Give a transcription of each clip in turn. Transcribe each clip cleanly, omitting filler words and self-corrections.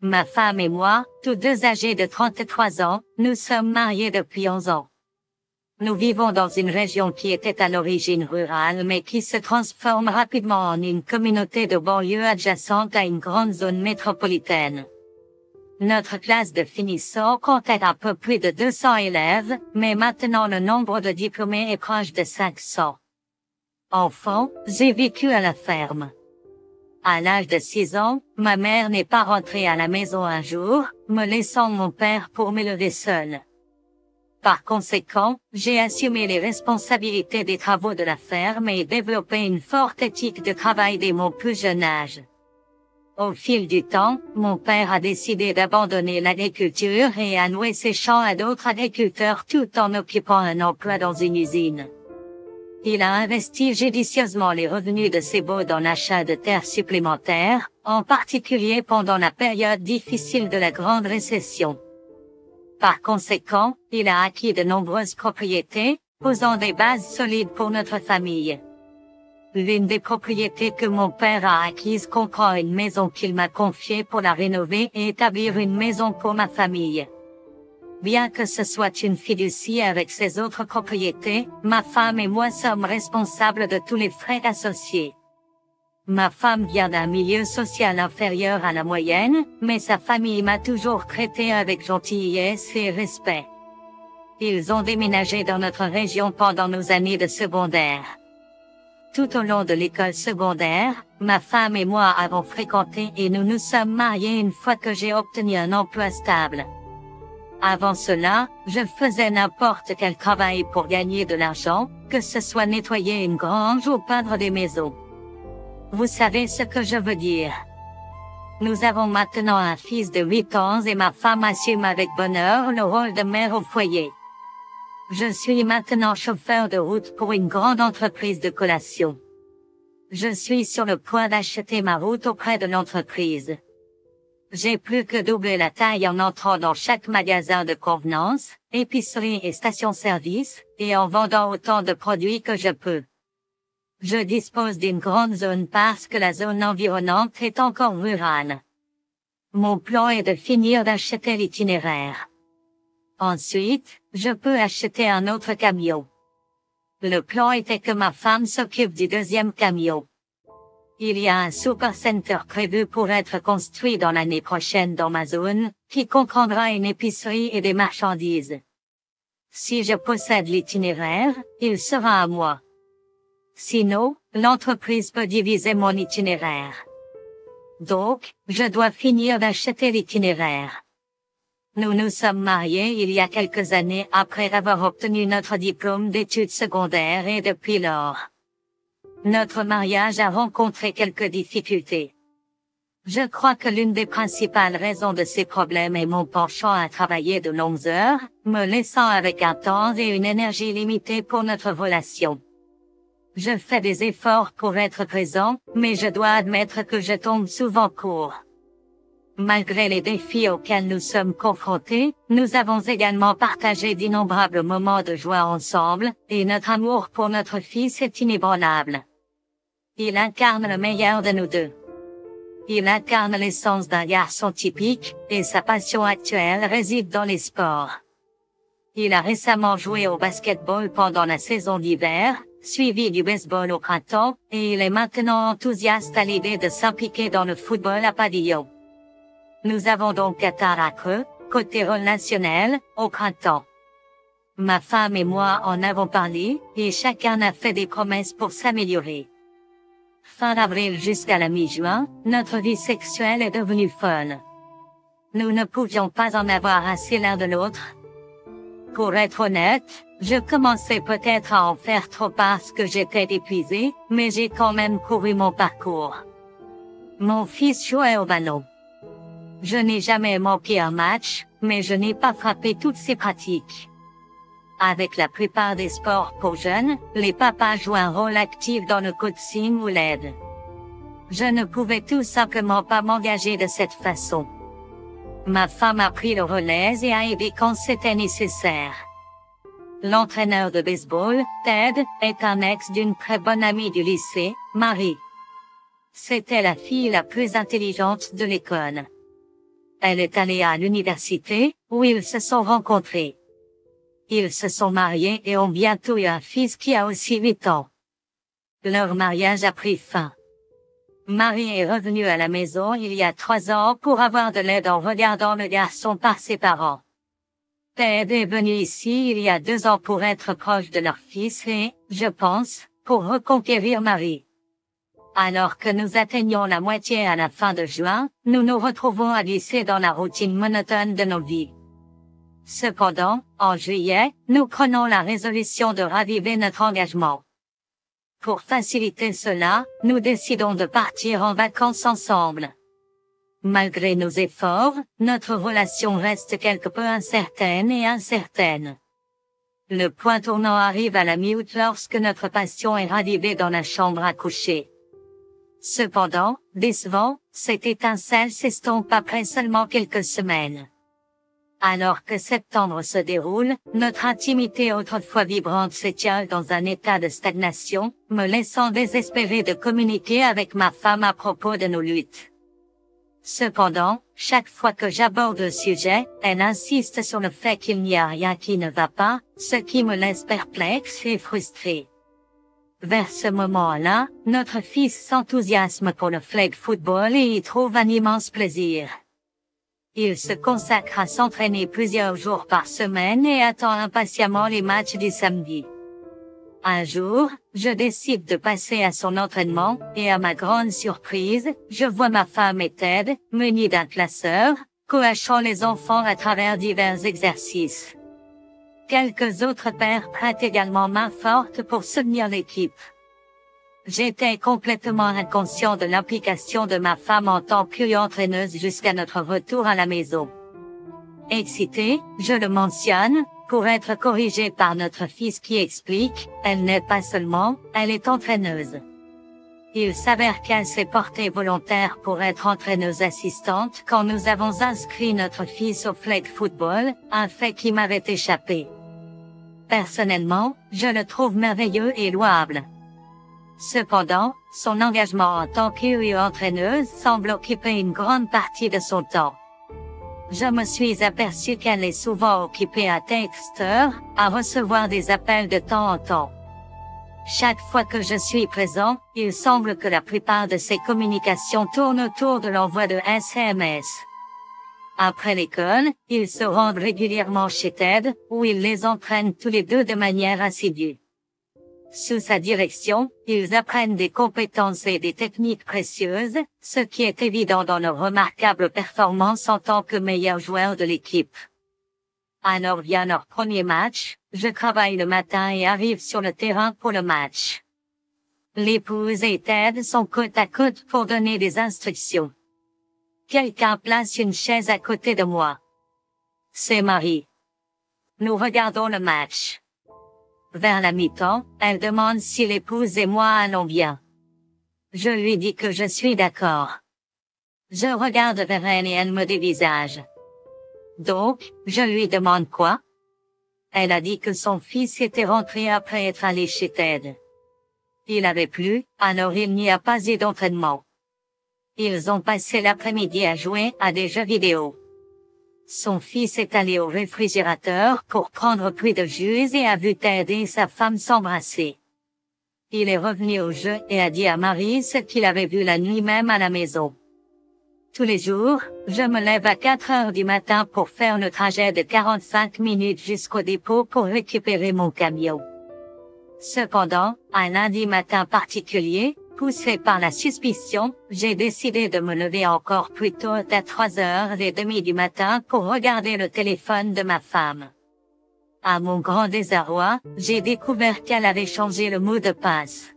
Ma femme et moi, tous deux âgés de 33 ans, nous sommes mariés depuis 11 ans. Nous vivons dans une région qui était à l'origine rurale mais qui se transforme rapidement en une communauté de banlieue adjacente à une grande zone métropolitaine. Notre classe de finissants comptait un peu plus de 200 élèves, mais maintenant le nombre de diplômés est proche de 500. Enfant, j'ai vécu à la ferme. À l'âge de 6 ans, ma mère n'est pas rentrée à la maison un jour, me laissant mon père pour m'élever seule. Par conséquent, j'ai assumé les responsabilités des travaux de la ferme et développé une forte éthique de travail dès mon plus jeune âge. Au fil du temps, mon père a décidé d'abandonner l'agriculture et a loué ses champs à d'autres agriculteurs tout en occupant un emploi dans une usine. Il a investi judicieusement les revenus de ses baux dans l'achat de terres supplémentaires, en particulier pendant la période difficile de la Grande Récession. Par conséquent, il a acquis de nombreuses propriétés, posant des bases solides pour notre famille. L'une des propriétés que mon père a acquises comprend une maison qu'il m'a confiée pour la rénover et établir une maison pour ma famille. Bien que ce soit une fiducie avec ses autres propriétés, ma femme et moi sommes responsables de tous les frais associés. Ma femme vient d'un milieu social inférieur à la moyenne, mais sa famille m'a toujours traité avec gentillesse et respect. Ils ont déménagé dans notre région pendant nos années de secondaire. Tout au long de l'école secondaire, ma femme et moi avons fréquenté et nous nous sommes mariés une fois que j'ai obtenu un emploi stable. Avant cela, je faisais n'importe quel travail pour gagner de l'argent, que ce soit nettoyer une grange ou peindre des maisons. Vous savez ce que je veux dire. Nous avons maintenant un fils de 8 ans et ma femme assume avec bonheur le rôle de mère au foyer. Je suis maintenant chauffeur de route pour une grande entreprise de collation. Je suis sur le point d'acheter ma route auprès de l'entreprise. J'ai plus que doublé la taille en entrant dans chaque magasin de convenance, épicerie et station-service, et en vendant autant de produits que je peux. Je dispose d'une grande zone parce que la zone environnante est encore rurale. Mon plan est de finir d'acheter l'itinéraire. Ensuite, je peux acheter un autre camion. Le plan était que ma femme s'occupe du deuxième camion. Il y a un supercenter prévu pour être construit dans l'année prochaine dans ma zone, qui comprendra une épicerie et des marchandises. Si je possède l'itinéraire, il sera à moi. Sinon, l'entreprise peut diviser mon itinéraire. Donc, je dois finir d'acheter l'itinéraire. Nous nous sommes mariés il y a quelques années après avoir obtenu notre diplôme d'études secondaires et depuis lors. Notre mariage a rencontré quelques difficultés. Je crois que l'une des principales raisons de ces problèmes est mon penchant à travailler de longues heures, me laissant avec un temps et une énergie limitée pour notre relation. Je fais des efforts pour être présent, mais je dois admettre que je tombe souvent court. Malgré les défis auxquels nous sommes confrontés, nous avons également partagé d'innombrables moments de joie ensemble, et notre amour pour notre fils est inébranlable. Il incarne le meilleur de nous deux. Il incarne l'essence d'un garçon typique, et sa passion actuelle réside dans les sports. Il a récemment joué au basketball pendant la saison d'hiver, suivi du baseball au printemps, et il est maintenant enthousiaste à l'idée de s'impliquer dans le football à pavillon. Nous avons donc atteint à creux, côté relationnel, au printemps. Ma femme et moi en avons parlé, et chacun a fait des promesses pour s'améliorer. Fin d'avril jusqu'à la mi-juin, notre vie sexuelle est devenue fun. Nous ne pouvions pas en avoir assez l'un de l'autre. Pour être honnête, je commençais peut-être à en faire trop parce que j'étais épuisé, mais j'ai quand même couru mon parcours. Mon fils jouait au ballon. Je n'ai jamais manqué un match, mais je n'ai pas frappé toutes ses pratiques. Avec la plupart des sports pour jeunes, les papas jouent un rôle actif dans le coaching ou l'aide. Je ne pouvais tout simplement pas m'engager de cette façon. Ma femme a pris le relais et a aidé quand c'était nécessaire. L'entraîneur de baseball, Ted, est un ex d'une très bonne amie du lycée, Marie. C'était la fille la plus intelligente de l'école. Elle est allée à l'université, où ils se sont rencontrés. Ils se sont mariés et ont bientôt eu un fils qui a aussi 8 ans. Leur mariage a pris fin. Marie est revenue à la maison il y a 3 ans pour avoir de l'aide en regardant le garçon par ses parents. Ted est venu ici il y a 2 ans pour être proche de leur fils et, je pense, pour reconquérir Marie. Alors que nous atteignons la moitié à la fin de juin, nous nous retrouvons à glisser dans la routine monotone de nos vies. Cependant, en juillet, nous prenons la résolution de raviver notre engagement. Pour faciliter cela, nous décidons de partir en vacances ensemble. Malgré nos efforts, notre relation reste quelque peu incertaine. Le point tournant arrive à la mi-août lorsque notre passion est ravivée dans la chambre à coucher. Cependant, décevant, cette étincelle s'estompe après seulement quelques semaines. Alors que septembre se déroule, notre intimité autrefois vibrante s'étiole dans un état de stagnation, me laissant désespéré de communiquer avec ma femme à propos de nos luttes. Cependant, chaque fois que j'aborde le sujet, elle insiste sur le fait qu'il n'y a rien qui ne va pas, ce qui me laisse perplexe et frustré. Vers ce moment-là, notre fils s'enthousiasme pour le flag football et y trouve un immense plaisir. Il se consacre à s'entraîner plusieurs jours par semaine et attend impatiemment les matchs du samedi. Un jour, je décide de passer à son entraînement, et à ma grande surprise, je vois ma femme et Ted, munis d'un classeur, coachant les enfants à travers divers exercices. Quelques autres pères prêtent également main forte pour soutenir l'équipe. J'étais complètement inconscient de l'implication de ma femme en tant qu'entraîneuse jusqu'à notre retour à la maison. Excité, je le mentionne, pour être corrigé par notre fils qui explique, elle n'est pas seulement, elle est entraîneuse. Il s'avère qu'elle s'est portée volontaire pour être entraîneuse assistante quand nous avons inscrit notre fils au flag football, un fait qui m'avait échappé. Personnellement, je le trouve merveilleux et louable. Cependant, son engagement en tant qu'entraîneuse semble occuper une grande partie de son temps. Je me suis aperçu qu'elle est souvent occupée à texter, à recevoir des appels de temps en temps. Chaque fois que je suis présent, il semble que la plupart de ces communications tournent autour de l'envoi de SMS. Après l'école, ils se rendent régulièrement chez Ted, où ils les entraînent tous les deux de manière assidue. Sous sa direction, ils apprennent des compétences et des techniques précieuses, ce qui est évident dans leur remarquable performance en tant que meilleurs joueurs de l'équipe. Alors vient leur premier match, je travaille le matin et arrive sur le terrain pour le match. L'épouse et Ted sont côte à côte pour donner des instructions. Quelqu'un place une chaise à côté de moi. C'est Marie. Nous regardons le match. Vers la mi-temps, elle demande si l'épouse et moi allons bien. Je lui dis que je suis d'accord. Je regarde vers elle et elle me dévisage. Donc, je lui demande quoi? Elle a dit que son fils était rentré après être allé chez Ted. Il avait plu, alors il n'y a pas eu d'entraînement. Ils ont passé l'après-midi à jouer à des jeux vidéo. Son fils est allé au réfrigérateur pour prendre plus de jus et a vu Ted et sa femme s'embrasser. Il est revenu au jeu et a dit à Marie ce qu'il avait vu la nuit même à la maison. Tous les jours, je me lève à 4 heures du matin pour faire le trajet de 45 minutes jusqu'au dépôt pour récupérer mon camion. Cependant, un lundi matin particulier, poussé par la suspicion, j'ai décidé de me lever encore plus tôt à 3h30 du matin pour regarder le téléphone de ma femme. À mon grand désarroi, j'ai découvert qu'elle avait changé le mot de passe.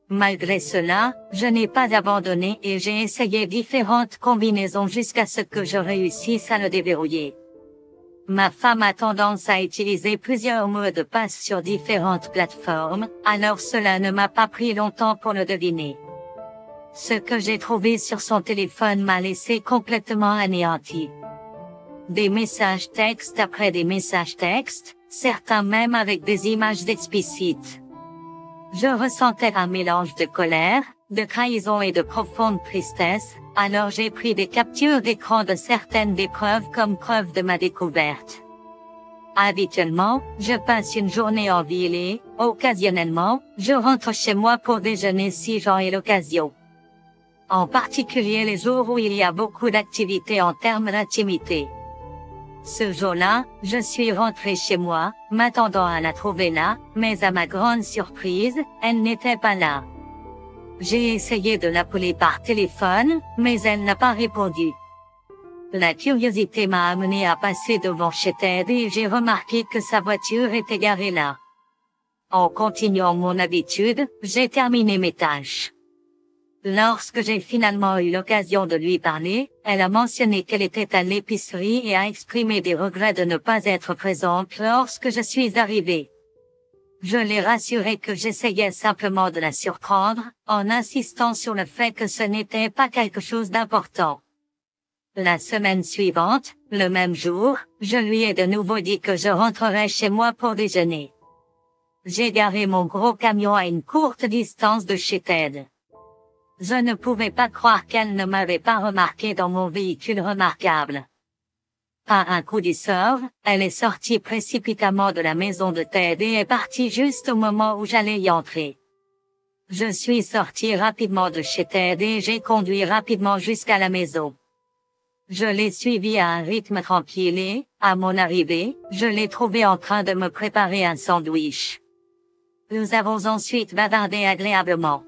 Malgré cela, je n'ai pas abandonné et j'ai essayé différentes combinaisons jusqu'à ce que je réussisse à le déverrouiller. Ma femme a tendance à utiliser plusieurs mots de passe sur différentes plateformes, alors cela ne m'a pas pris longtemps pour le deviner. Ce que j'ai trouvé sur son téléphone m'a laissé complètement anéanti. Des messages textes après des messages textes, certains même avec des images explicites. Je ressentais un mélange de colère, de trahison et de profonde tristesse, alors j'ai pris des captures d'écran de certaines des preuves comme preuve de ma découverte. Habituellement, je passe une journée en ville et, occasionnellement, je rentre chez moi pour déjeuner si j'en ai l'occasion. En particulier les jours où il y a beaucoup d'activités en termes d'intimité. Ce jour-là, je suis rentré chez moi, m'attendant à la trouver là, mais à ma grande surprise, elle n'était pas là. J'ai essayé de l'appeler par téléphone, mais elle n'a pas répondu. La curiosité m'a amené à passer devant chez Ted et j'ai remarqué que sa voiture était garée là. En continuant mon habitude, j'ai terminé mes tâches. Lorsque j'ai finalement eu l'occasion de lui parler, elle a mentionné qu'elle était à l'épicerie et a exprimé des regrets de ne pas être présente lorsque je suis arrivé. Je l'ai rassurée que j'essayais simplement de la surprendre, en insistant sur le fait que ce n'était pas quelque chose d'important. La semaine suivante, le même jour, je lui ai de nouveau dit que je rentrerais chez moi pour déjeuner. J'ai garé mon gros camion à une courte distance de chez Ted. Je ne pouvais pas croire qu'elle ne m'avait pas remarqué dans mon véhicule remarquable. Par un coup du sort, elle est sortie précipitamment de la maison de Ted et est partie juste au moment où j'allais y entrer. Je suis sorti rapidement de chez Ted et j'ai conduit rapidement jusqu'à la maison. Je l'ai suivi à un rythme tranquille et, à mon arrivée, je l'ai trouvé en train de me préparer un sandwich. Nous avons ensuite bavardé agréablement.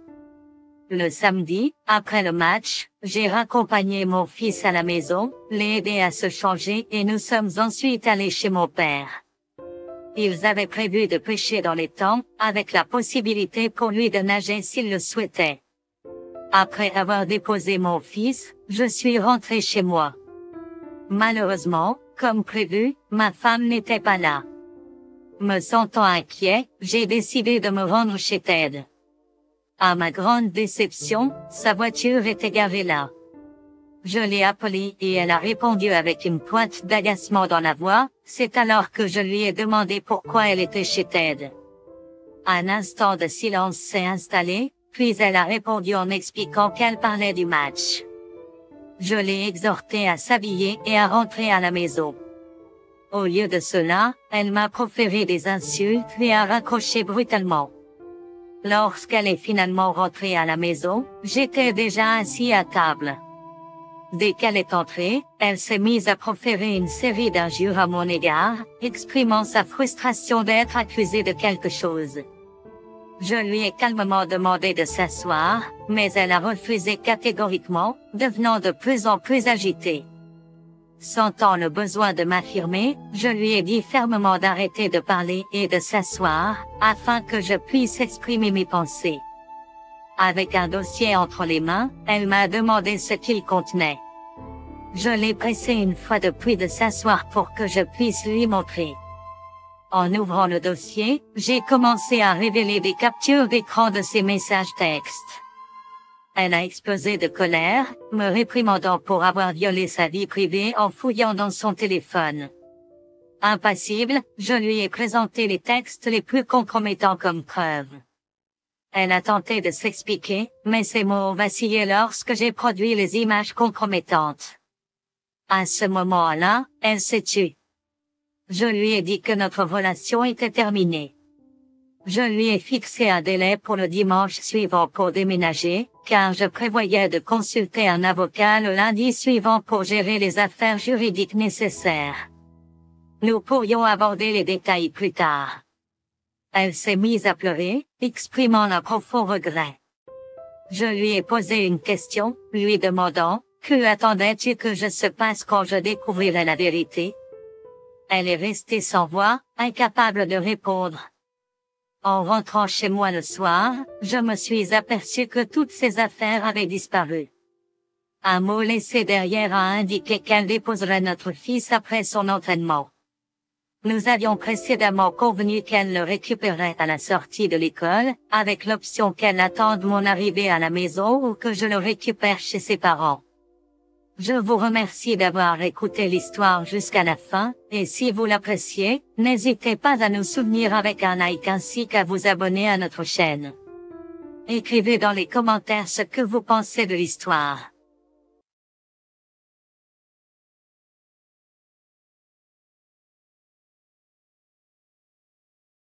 Le samedi, après le match, j'ai raccompagné mon fils à la maison, l'ai aidé à se changer et nous sommes ensuite allés chez mon père. Ils avaient prévu de pêcher dans l'étang, avec la possibilité pour lui de nager s'il le souhaitait. Après avoir déposé mon fils, je suis rentré chez moi. Malheureusement, comme prévu, ma femme n'était pas là. Me sentant inquiet, j'ai décidé de me rendre chez Ted. À ma grande déception, sa voiture était garée là. Je l'ai appelée et elle a répondu avec une pointe d'agacement dans la voix, c'est alors que je lui ai demandé pourquoi elle était chez Ted. Un instant de silence s'est installé, puis elle a répondu en expliquant qu'elle parlait du match. Je l'ai exhortée à s'habiller et à rentrer à la maison. Au lieu de cela, elle m'a proféré des insultes et a raccroché brutalement. Lorsqu'elle est finalement rentrée à la maison, j'étais déjà assis à table. Dès qu'elle est entrée, elle s'est mise à proférer une série d'injures à mon égard, exprimant sa frustration d'être accusée de quelque chose. Je lui ai calmement demandé de s'asseoir, mais elle a refusé catégoriquement, devenant de plus en plus agitée. Sentant le besoin de m'affirmer, je lui ai dit fermement d'arrêter de parler et de s'asseoir, afin que je puisse exprimer mes pensées. Avec un dossier entre les mains, elle m'a demandé ce qu'il contenait. Je l'ai pressée une fois depuis de s'asseoir pour que je puisse lui montrer. En ouvrant le dossier, j'ai commencé à révéler des captures d'écran de ses messages textes. Elle a explosé de colère, me réprimandant pour avoir violé sa vie privée en fouillant dans son téléphone. Impassible, je lui ai présenté les textes les plus compromettants comme preuve. Elle a tenté de s'expliquer, mais ses mots ont vacillé lorsque j'ai produit les images compromettantes. À ce moment-là, elle s'est tue. Je lui ai dit que notre relation était terminée. Je lui ai fixé un délai pour le dimanche suivant pour déménager, car je prévoyais de consulter un avocat le lundi suivant pour gérer les affaires juridiques nécessaires. Nous pourrions aborder les détails plus tard. Elle s'est mise à pleurer, exprimant un profond regret. Je lui ai posé une question, lui demandant, que attendais-tu que je se passe quand je découvrirais la vérité? Elle est restée sans voix, incapable de répondre. En rentrant chez moi le soir, je me suis aperçu que toutes ses affaires avaient disparu. Un mot laissé derrière a indiqué qu'elle déposerait notre fils après son entraînement. Nous avions précédemment convenu qu'elle le récupérerait à la sortie de l'école, avec l'option qu'elle attende mon arrivée à la maison ou que je le récupère chez ses parents. Je vous remercie d'avoir écouté l'histoire jusqu'à la fin, et si vous l'appréciez, n'hésitez pas à nous soutenir avec un like ainsi qu'à vous abonner à notre chaîne. Écrivez dans les commentaires ce que vous pensez de l'histoire.